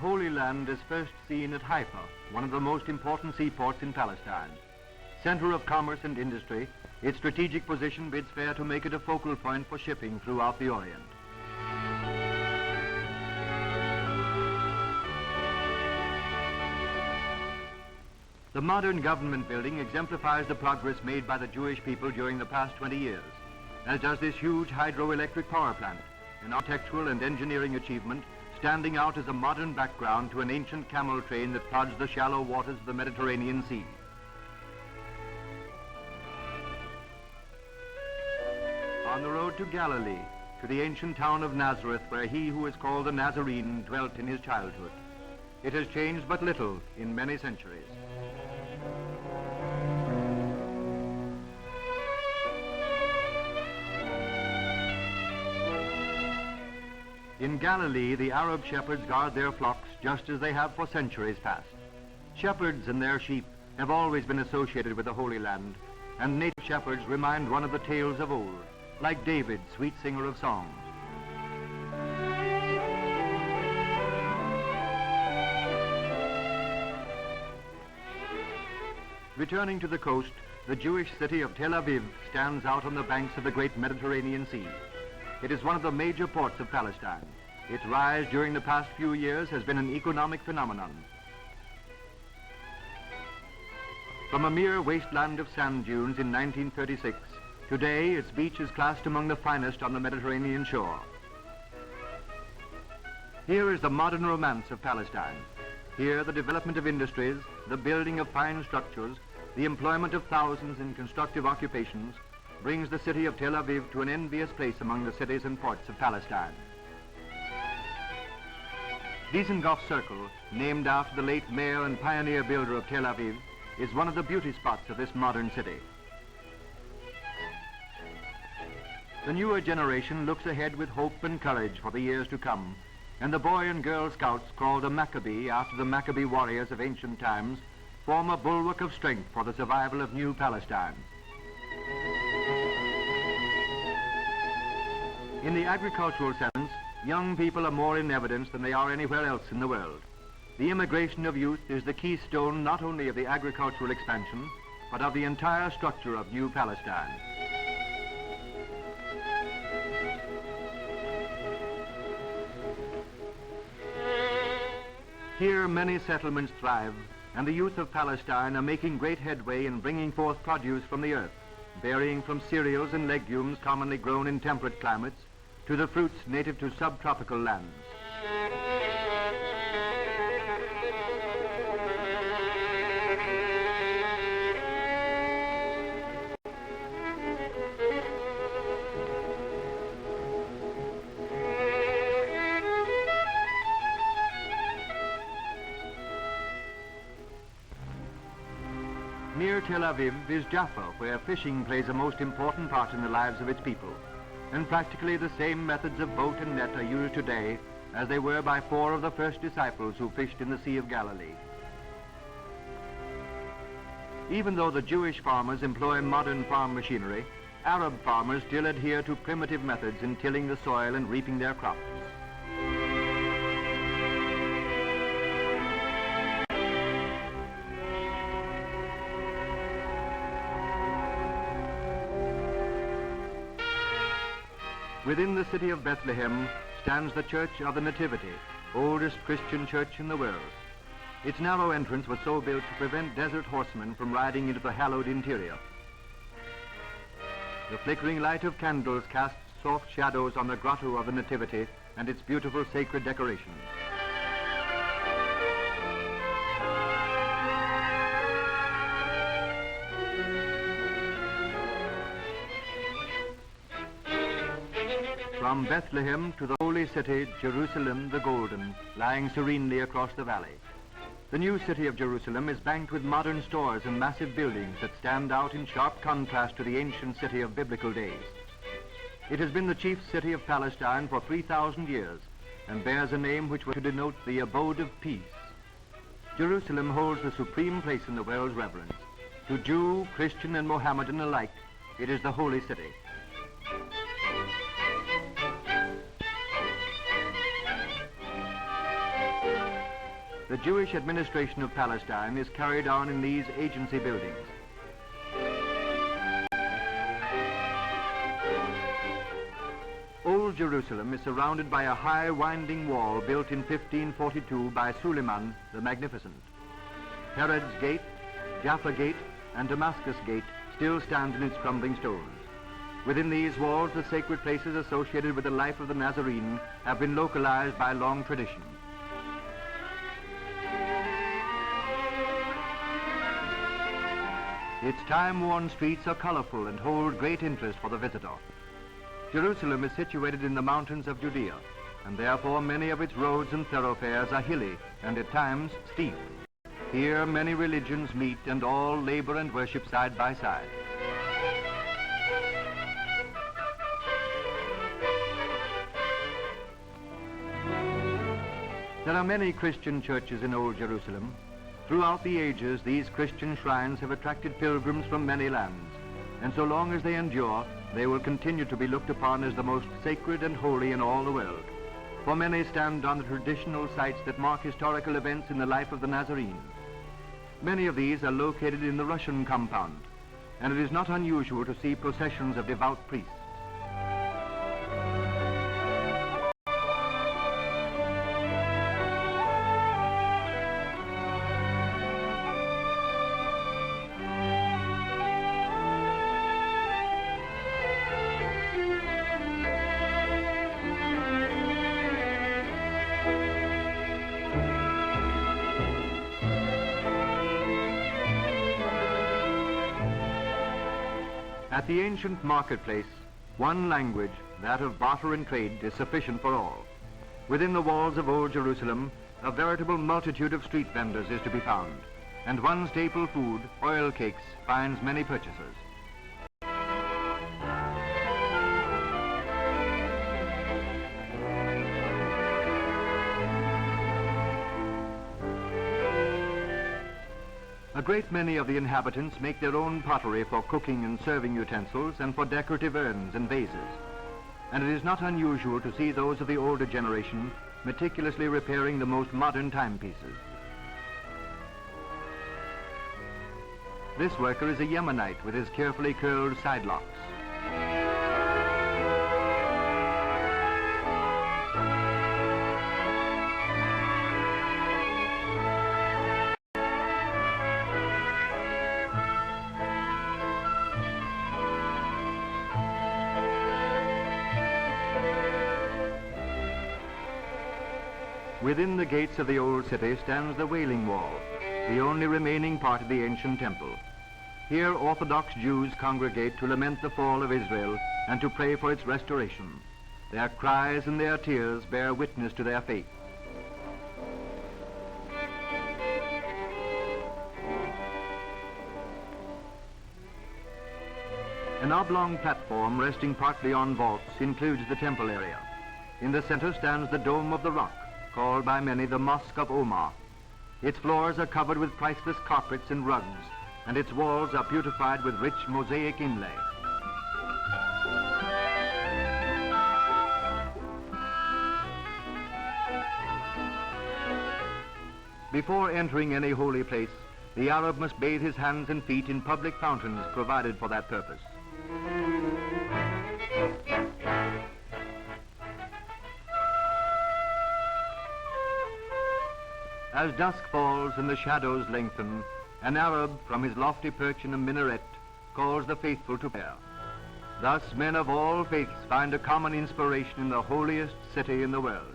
Holy Land is first seen at Haifa, one of the most important seaports in Palestine. Center of commerce and industry, its strategic position bids fair to make it a focal point for shipping throughout the Orient. The modern government building exemplifies the progress made by the Jewish people during the past 20 years, as does this huge hydroelectric power plant, an architectural and engineering achievement standing out as a modern background to an ancient camel train that plods the shallow waters of the Mediterranean Sea. On the road to Galilee, to the ancient town of Nazareth, where he who is called the Nazarene dwelt in his childhood. It has changed but little in many centuries. In Galilee, the Arab shepherds guard their flocks just as they have for centuries past. Shepherds and their sheep have always been associated with the Holy Land, and native shepherds remind one of the tales of old, like David, sweet singer of songs. Returning to the coast, the Jewish city of Tel Aviv stands out on the banks of the great Mediterranean Sea. It is one of the major ports of Palestine. Its rise during the past few years has been an economic phenomenon. From a mere wasteland of sand dunes in 1936, today its beach is classed among the finest on the Mediterranean shore. Here is the modern romance of Palestine. Here the development of industries, the building of fine structures, the employment of thousands in constructive occupations brings the city of Tel Aviv to an envious place among the cities and ports of Palestine. Dizengoff Circle, named after the late mayor and pioneer builder of Tel Aviv, is one of the beauty spots of this modern city. The newer generation looks ahead with hope and courage for the years to come, and the Boy and Girl Scouts, called a Maccabee after the Maccabee warriors of ancient times, form a bulwark of strength for the survival of new Palestine. In the agricultural sense, young people are more in evidence than they are anywhere else in the world. The immigration of youth is the keystone not only of the agricultural expansion, but of the entire structure of New Palestine. Here many settlements thrive, and the youth of Palestine are making great headway in bringing forth produce from the earth, varying from cereals and legumes commonly grown in temperate climates to the fruits native to subtropical lands. Near Tel Aviv is Jaffa, where fishing plays a most important part in the lives of its people. And practically the same methods of boat and net are used today as they were by 4 of the first disciples who fished in the Sea of Galilee. Even though the Jewish farmers employ modern farm machinery, Arab farmers still adhere to primitive methods in tilling the soil and reaping their crops. Within the city of Bethlehem stands the Church of the Nativity, oldest Christian church in the world. Its narrow entrance was so built to prevent desert horsemen from riding into the hallowed interior. The flickering light of candles casts soft shadows on the grotto of the Nativity and its beautiful sacred decorations. From Bethlehem to the holy city, Jerusalem the Golden, lying serenely across the valley. The new city of Jerusalem is banked with modern stores and massive buildings that stand out in sharp contrast to the ancient city of biblical days. It has been the chief city of Palestine for 3,000 years and bears a name which was to denote the abode of peace. Jerusalem holds the supreme place in the world's reverence. To Jew, Christian, and Mohammedan alike, it is the holy city. The Jewish administration of Palestine is carried on in these agency buildings. Old Jerusalem is surrounded by a high winding wall built in 1542 by Suleiman the Magnificent. Herod's Gate, Jaffa Gate, and Damascus Gate still stand in its crumbling stones. Within these walls, the sacred places associated with the life of the Nazarene have been localized by long tradition. Its time-worn streets are colorful and hold great interest for the visitor. Jerusalem is situated in the mountains of Judea, and therefore many of its roads and thoroughfares are hilly and at times steep. Here many religions meet and all labor and worship side by side. There are many Christian churches in Old Jerusalem. Throughout the ages, these Christian shrines have attracted pilgrims from many lands, and so long as they endure, they will continue to be looked upon as the most sacred and holy in all the world. For many stand on the traditional sites that mark historical events in the life of the Nazarene. Many of these are located in the Russian compound, and it is not unusual to see processions of devout priests. At the ancient marketplace, one language, that of barter and trade, is sufficient for all. Within the walls of Old Jerusalem, a veritable multitude of street vendors is to be found, and one staple food, oil cakes, finds many purchasers. A great many of the inhabitants make their own pottery for cooking and serving utensils and for decorative urns and vases. And it is not unusual to see those of the older generation meticulously repairing the most modern timepieces. This worker is a Yemenite with his carefully curled side locks. Within the gates of the old city stands the Wailing Wall, the only remaining part of the ancient temple. Here Orthodox Jews congregate to lament the fall of Israel and to pray for its restoration. Their cries and their tears bear witness to their faith. An oblong platform resting partly on vaults includes the temple area. In the center stands the Dome of the Rock, called by many the Mosque of Omar. Its floors are covered with priceless carpets and rugs, and its walls are beautified with rich mosaic inlay. Before entering any holy place, the Arab must bathe his hands and feet in public fountains provided for that purpose. As dusk falls and the shadows lengthen, an Arab from his lofty perch in a minaret calls the faithful to prayer. Thus men of all faiths find a common inspiration in the holiest city in the world.